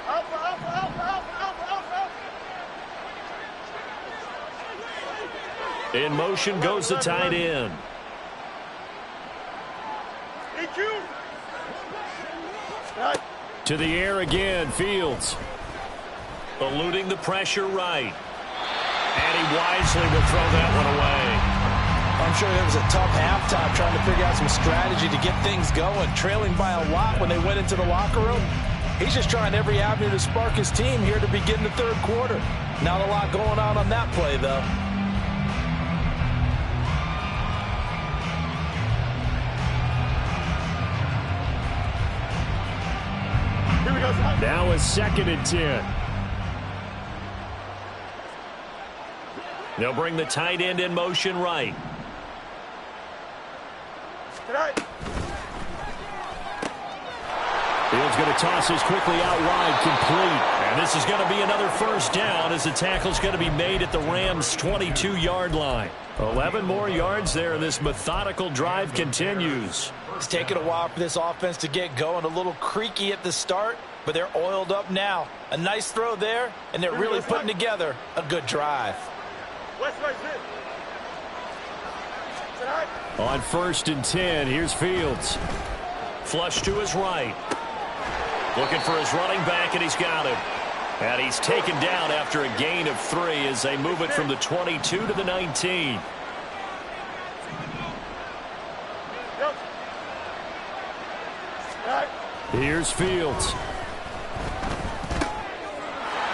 Alpha. In motion goes the tight end. EQ. To the air again, Fields. Eluding the pressure right. And he wisely will throw that one away. I'm sure it was a tough halftime trying to figure out some strategy to get things going. Trailing by a lot when they went into the locker room. He's just trying every avenue to spark his team here to begin the third quarter. Not a lot going on that play, though. Here we go. Now a 2nd and 10. They'll bring the tight end in motion right. Fields going to toss this quickly out wide, complete. And this is going to be another first down as the tackle's going to be made at the Rams' 22-yard line. 11 more yards there. This methodical drive continues. It's taken a while for this offense to get going. A little creaky at the start, but they're oiled up now. A nice throw there, and they're really putting together a good drive. On 1st and 10, here's Fields. Flush to his right. Looking for his running back, and he's got him. And he's taken down after a gain of 3 as they move it from the 22 to the 19. Here's Fields.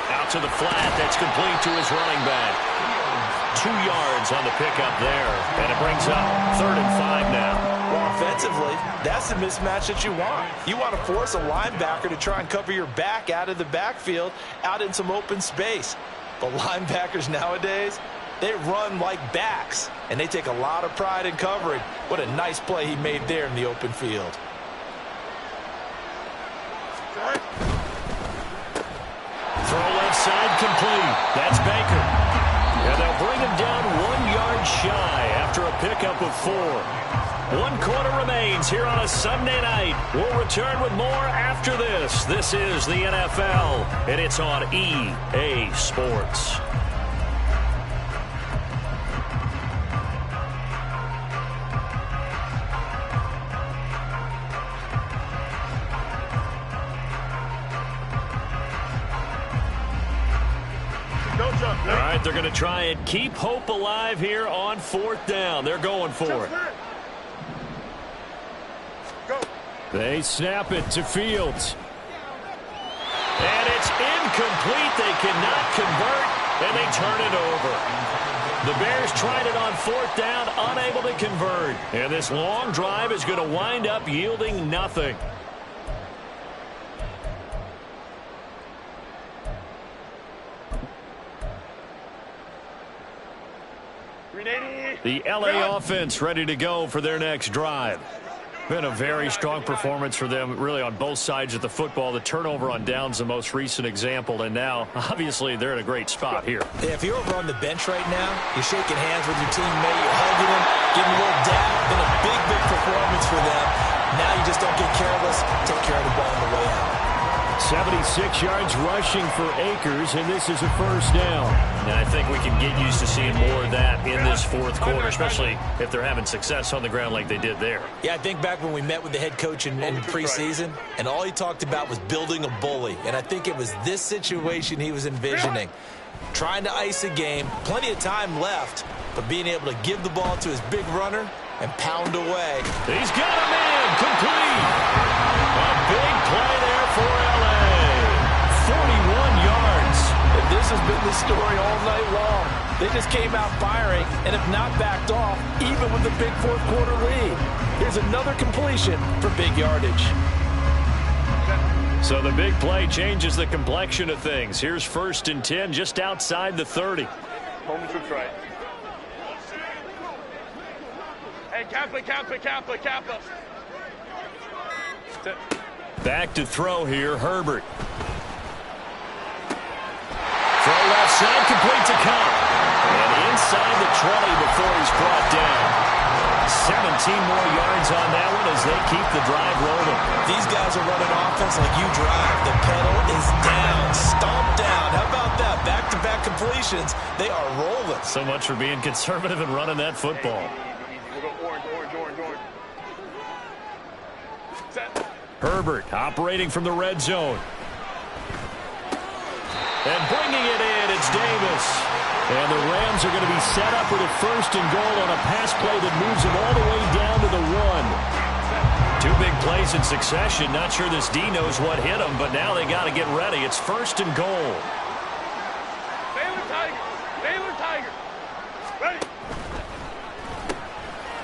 Out to the flat. That's complete to his running back. 2 yards on the pickup there. And it brings up 3rd and 5 now. Well, offensively, that's the mismatch that you want. You want to force a linebacker to try and cover your back out of the backfield, out in some open space. But linebackers nowadays, they run like backs, and they take a lot of pride in covering. What a nice play he made there in the open field. Throw left side complete. That's Baker. And they'll bring him down 1 yard shy after a pickup of 4. 1 quarter remains here on a Sunday night. We'll return with more after this. This is the NFL, and it's on EA Sports. All right, they're going to try and keep hope alive here on 4th down. They're going for it. Go. They snap it to Fields. And it's incomplete. They cannot convert, and they turn it over. The Bears tried it on 4th down, unable to convert. And this long drive is going to wind up yielding nothing. The LA offense ready to go for their next drive. Been a very strong performance for them, really, on both sides of the football. The turnover on downs, the most recent example, and now, obviously, they're in a great spot here. Yeah, if you're over on the bench right now, you're shaking hands with your teammate, you're hugging him, giving a little dap. Been a big, big performance for them. Now you just don't get careless. Take care of the ball on the way out. 76 yards rushing for Akers, and this is a 1st down. And I think we can get used to seeing more of that in this 4th quarter, especially if they're having success on the ground like they did there. Yeah, I think back when we met with the head coach in preseason, and all he talked about was building a bully. And I think it was this situation he was envisioning. Trying to ice a game, plenty of time left, but being able to give the ball to his big runner and pound away. He's got a man complete. A big play there for LA. 41 yards. And this has been the story all night long. They just came out firing and have not backed off, even with the big 4th quarter lead. Here's another completion for big yardage. So the big play changes the complexion of things. Here's 1st and 10 just outside the 30. Home to try. Hey, Kappa. Back to throw here, Herbert. Throw left side, complete to Cobb. And inside the 20 before he's brought down. 17 more yards on that one as they keep the drive rolling. These guys are running offense like you drive. The pedal is down, stomped down. How about that? Back-to-back completions. They are rolling. So much for being conservative and running that football. We'll go orange. Set. Herbert operating from the red zone. And bringing it in, it's Davis. And the Rams are going to be set up with a 1st and goal on a pass play that moves them all the way down to the 1. 2 big plays in succession. Not sure this D knows what hit them, but now they got to get ready. It's 1st and goal. Baylor Tiger. Ready.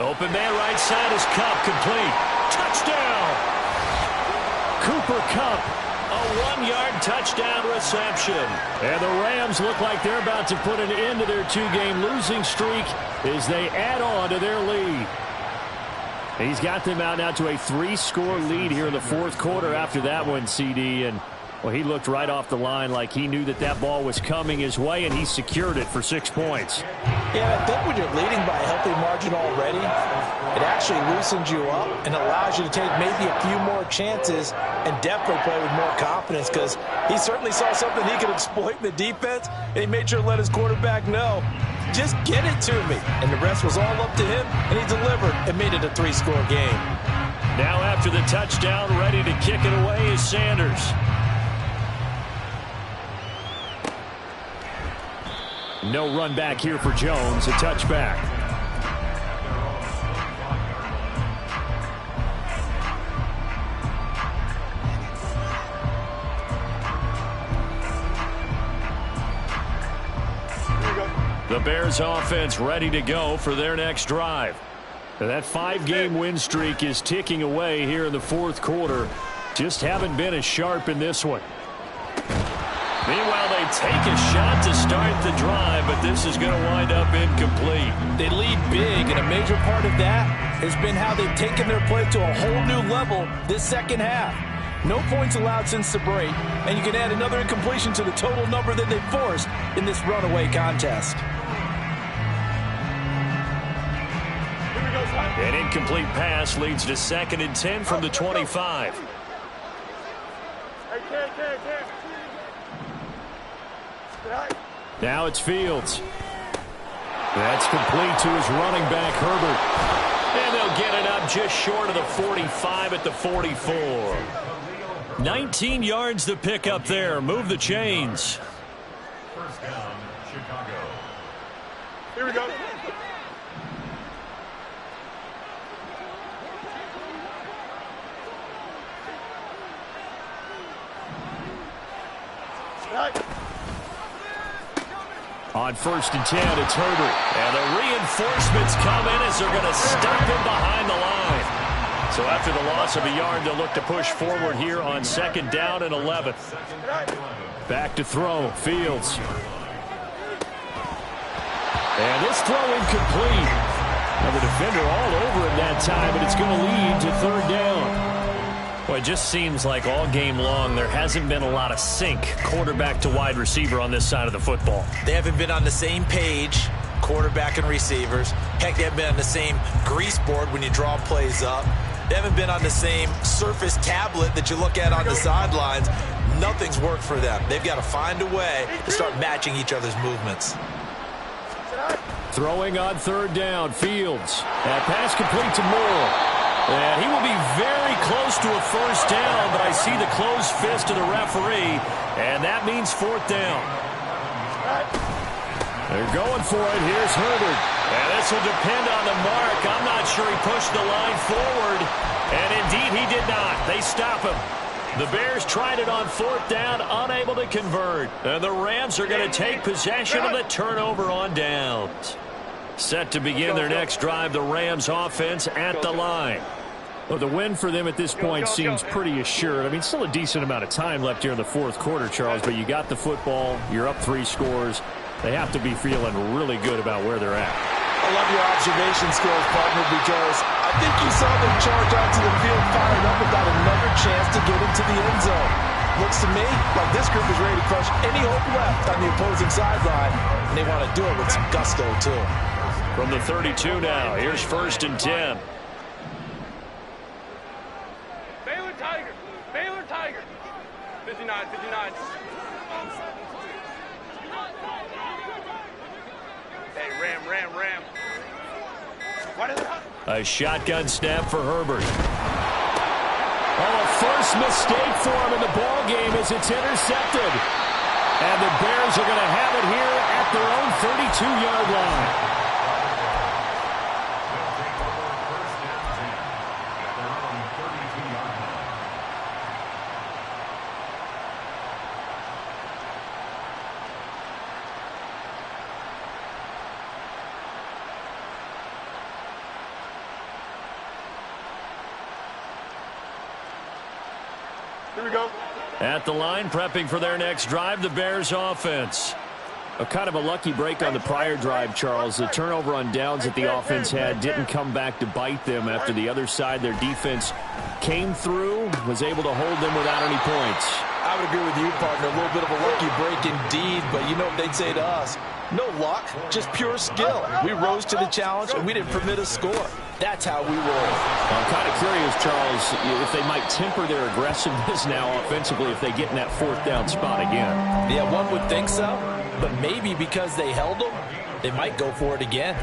Open man right side is Kupp, complete. Touchdown! Cooper Kupp. A 1-yard touchdown reception. And the Rams look like they're about to put an end to their 2-game losing streak as they add on to their lead. He's got them out now to a 3-score lead here in the 4th quarter after that one, CD. And, well, he looked right off the line like he knew that ball was coming his way, and he secured it for 6 points. Yeah, I think when you're leading by a healthy margin already, it actually loosens you up and allows you to take maybe a few more chances and definitely play with more confidence, because he certainly saw something he could exploit in the defense, and he made sure to let his quarterback know, just get it to me. And the rest was all up to him, and he delivered and made it a 3-score game. Now after the touchdown, ready to kick it away is Sanders. No run back here for Jones, a touchback. The Bears offense ready to go for their next drive. That 5-game win streak is ticking away here in the 4th quarter. Just haven't been as sharp in this one. Meanwhile, they take a shot to start the drive, but this is going to wind up incomplete. They lead big, and a major part of that has been how they've taken their play to a whole new level this 2nd half. No points allowed since the break, and you can add another incompletion to the total number that they forced in this runaway contest. An incomplete pass leads to 2nd and 10 from the 25. Now it's Fields. That's complete to his running back, Herbert. And they'll get it up just short of the 45 at the 44. 19 yards to pick up there. Move the chains. First down, Chicago. Here we go. On 1st and 10, it's Herbert. And the reinforcements come in as they're going to stop him behind the line. So after the loss of a yard, they'll look to push forward here on 2nd down and 11. Back to throw, Fields. And this throw incomplete. Now the defender all over him that time, but it's going to lead to 3rd down. Well, it just seems like all game long there hasn't been a lot of sync quarterback to wide receiver on this side of the football. They haven't been on the same page, quarterback and receivers. Heck, they haven't been on the same grease board when you draw plays up. They haven't been on the same surface tablet that you look at on the sidelines. Nothing's worked for them. They've got to find a way to start matching each other's movements. Throwing on 3rd down, Fields. That pass complete to Moore. And he will be very close to a 1st down, but I see the closed fist of the referee, and that means 4th down. They're going for it. Here's Herbert. And this will depend on the mark. I'm not sure he pushed the line forward, and indeed he did not. They stop him. The Bears tried it on 4th down, unable to convert. And the Rams are going to take possession of the turnover on downs. Set to begin their next drive, the Rams offense at the line. Well, the win for them at this point seems pretty assured. I mean, still a decent amount of time left here in the 4th quarter, Charles, but you got the football, you're up 3 scores. They have to be feeling really good about where they're at. I love your observation skills, partner, because I think you saw them charge onto the field fired up without another chance to get into the end zone. Looks to me like this group is ready to crush any hope left on the opposing sideline, and they want to do it with some gusto, too. From the 32 now, here's 1st and 10. Baylor Tiger. 59. Hey, Ram. A shotgun snap for Herbert. Oh, a first mistake for him in the ball game as it's intercepted. And the Bears are going to have it here at their own 32-yard line. Here we go. At the line, prepping for their next drive, the Bears offense. A kind of a lucky break on the prior drive, Charles. The turnover on downs that the offense had didn't come back to bite them after the other side. Their defense came through, was able to hold them without any points. I would agree with you, partner. A little bit of a lucky break indeed, but you know what they'd say to us. No luck, just pure skill. We rose to the challenge, and we didn't permit a score. That's how we roll. I'm kind of curious, Charles, if they might temper their aggressiveness now offensively if they get in that 4th down spot again. Yeah, one would think so, but maybe because they held them, they might go for it again.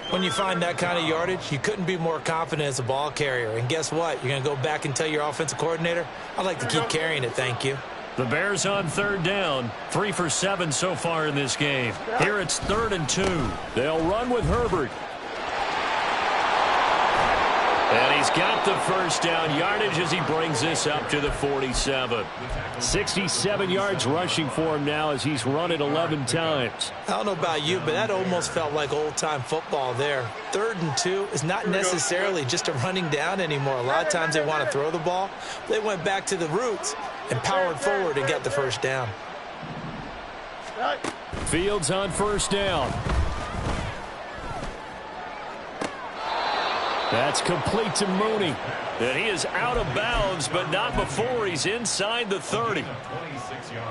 When you find that kind of yardage, you couldn't be more confident as a ball carrier. And guess what? You're going to go back and tell your offensive coordinator, I'd like to keep carrying it, thank you. The Bears on 3rd down, 3 for 7 so far in this game. Here it's 3rd and 2. They'll run with Herbert. And he's got the 1st down yardage as he brings this up to the 47. 67 yards rushing for him now as he's run it 11 times. I don't know about you, but that almost felt like old-time football there. 3rd and 2 is not necessarily just a running down anymore. A lot of times they want to throw the ball. They went back to the roots and powered forward and got the 1st down. Fields on 1st down. That's complete to Mooney. And he is out of bounds, but not before he's inside the 30.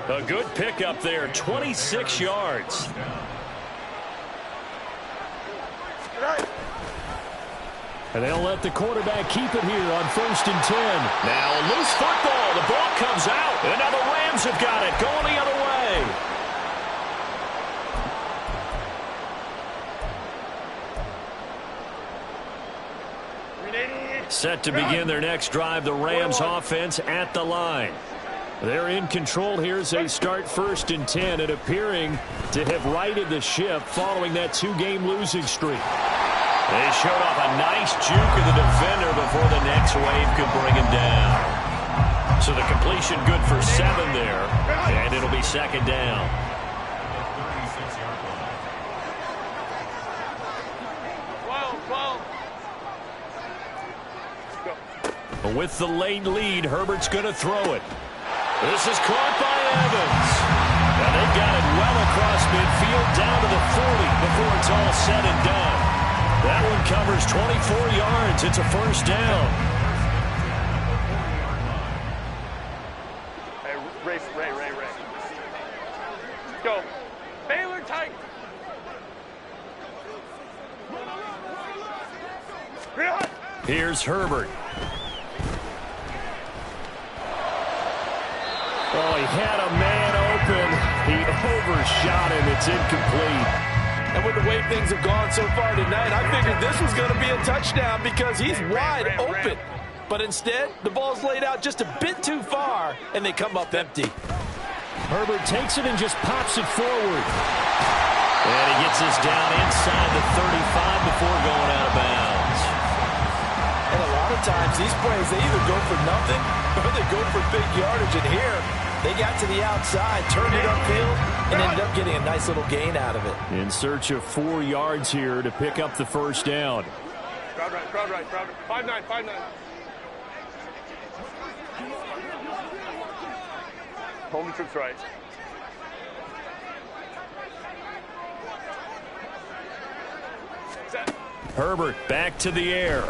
A good pickup there, 26 yards. And they'll let the quarterback keep it here on 1st and 10. Now a loose football. The ball comes out. And now the Rams have got it, going the other way. Set to begin their next drive, the Rams offense at the line. They're in control here as they start 1st and 10 and appearing to have righted the ship following that 2-game losing streak. They showed off a nice juke of the defender before the next wave could bring him down. So the completion good for 7 there, and it'll be second down. With the late lead, Herbert's going to throw it. This is caught by Evans. And they've got it well across midfield down to the 40 before it's all said and done. That one covers 24 yards. It's a first down. Hey, Ray. Go. Baylor tight. Here's Herbert. Oh, he had a man open. He overshot him. It's incomplete. And with the way things have gone so far tonight, I figured this was going to be a touchdown because he's wide open. But instead, the ball's laid out just a bit too far, and they come up empty. Herbert takes it and just pops it forward. And he gets this down inside the 35 before going out of bounds. And a lot of times, these plays, they either go for nothing or they go for big yardage. And here, they got to the outside, turned it upfield, and ended up getting a nice little gain out of it. In search of 4 yards here to pick up the first down. Crowd right. 5-9. Home troops right. Set. Herbert back to the air.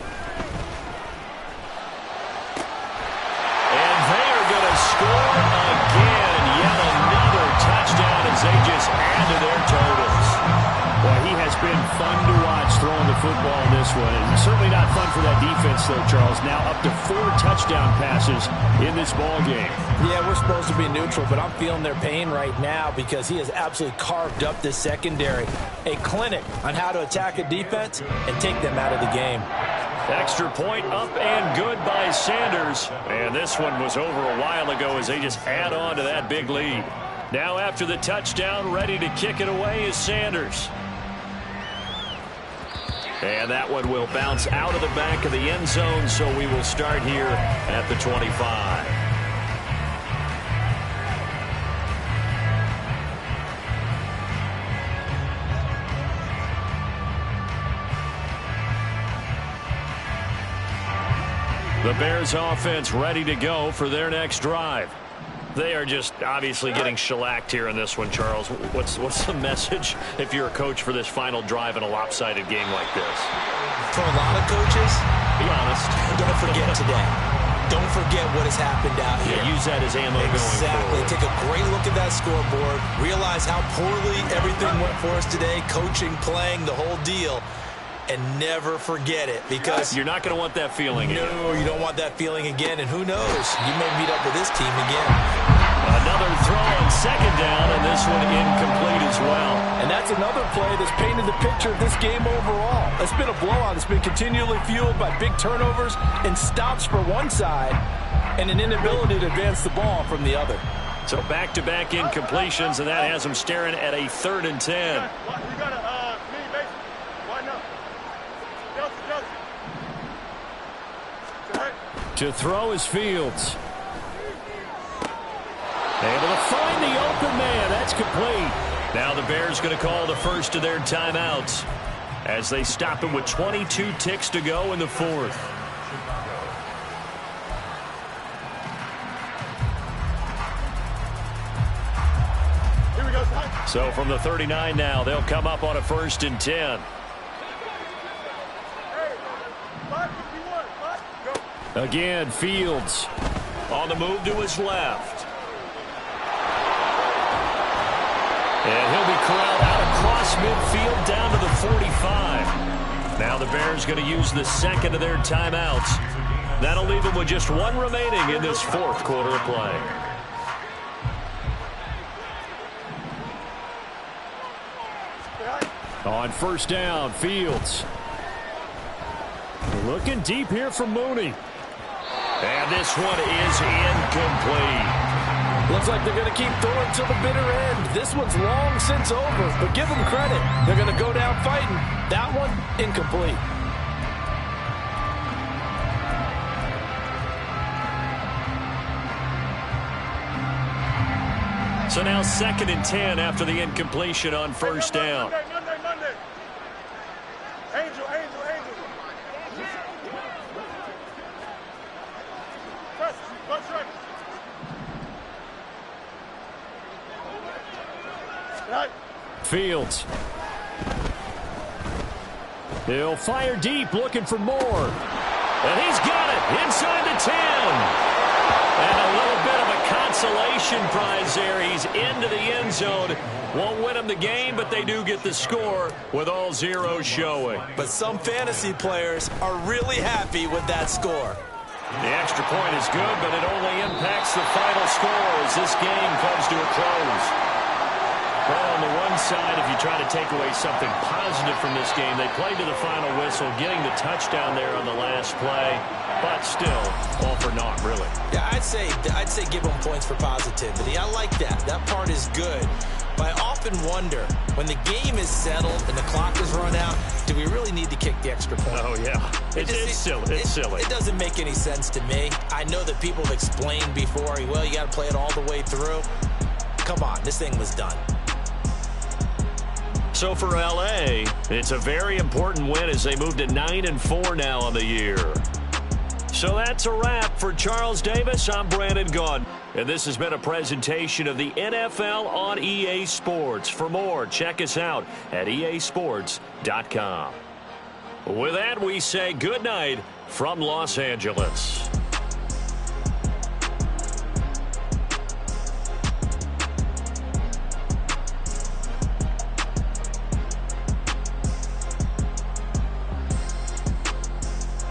And they are going to score again. Yet another touchdown as they just add to their totals. Well, he has been fun to watch throwing the football in this one. And certainly not fun for that defense, though, Charles. Now up to 4 touchdown passes in this ball game. Yeah, we're supposed to be neutral, but I'm feeling their pain right now because he has absolutely carved up this secondary. A clinic on how to attack a defense and take them out of the game. Extra point up and good by Sanders. And this one was over a while ago as they just add on to that big lead. Now after the touchdown, ready to kick it away is Sanders. And that one will bounce out of the back of the end zone, so we will start here at the 25. The Bears offense ready to go for their next drive. They are just obviously getting shellacked here in this one, Charles. What's the message if you're a coach for this final drive in a lopsided game like this? For a lot of coaches, be honest. Don't forget today. Don't forget what has happened out here. Yeah, use that as ammo going forward. Take a great look at that scoreboard. Realize how poorly everything went for us today. Coaching, playing, the whole deal. And never forget it, because you're not going to want that feeling again. No, you don't want that feeling again, and who knows, you may meet up with this team again. Another throw on second down, and this one incomplete as well. And that's another play that's painted the picture of this game overall. It's been a blowout. It's been continually fueled by big turnovers and stops for one side and an inability to advance the ball from the other. So back-to-back incompletions, and that has them staring at a 3rd and 10. To throw is Fields. Able to find the open man. That's complete. Now the Bears going to call the first of their timeouts as they stop him with 22 ticks to go in the 4th. Here we go. So from the 39 now, they'll come up on a 1st and 10. Again, Fields on the move to his left. And he'll be corralled out across midfield down to the 45. Now the Bears going to use the second of their timeouts. That'll leave them with just 1 remaining in this 4th quarter of play. On 1st down, Fields. Looking deep here for Mooney. And this one is incomplete. Looks like they're going to keep throwing till the bitter end. This one's long since over, but give them credit. They're going to go down fighting. That one, incomplete. So now 2nd and 10 after the incompletion on first down. Monday. Angel. Press right. Right. Fields. He'll fire deep, looking for more. And he's got it inside the 10. And a little bit of a consolation prize there. He's into the end zone. Won't win him the game, but they do get the score with all zeros showing. But some fantasy players are really happy with that score. The extra point is good, but it only impacts the final score as this game comes to a close. Well, on the one side, if you try to take away something positive from this game, they played to the final whistle, getting the touchdown there on the last play, but still, all for naught, really. Yeah, I'd say give them points for positivity. I like that. That part is good. But I often wonder, when the game is settled and the clock is run out, do we really need to kick the extra point? Oh, yeah. It's silly. It's silly. It doesn't make any sense to me. I know that people have explained before, well, you got to play it all the way through. Come on, this thing was done. So for L.A., it's a very important win as they move to 9-4 now on the year. So that's a wrap for Charles Davis. I'm Brandon Gaudin. And this has been a presentation of the NFL on EA Sports. For more, check us out at easports.com. With that, we say good night from Los Angeles.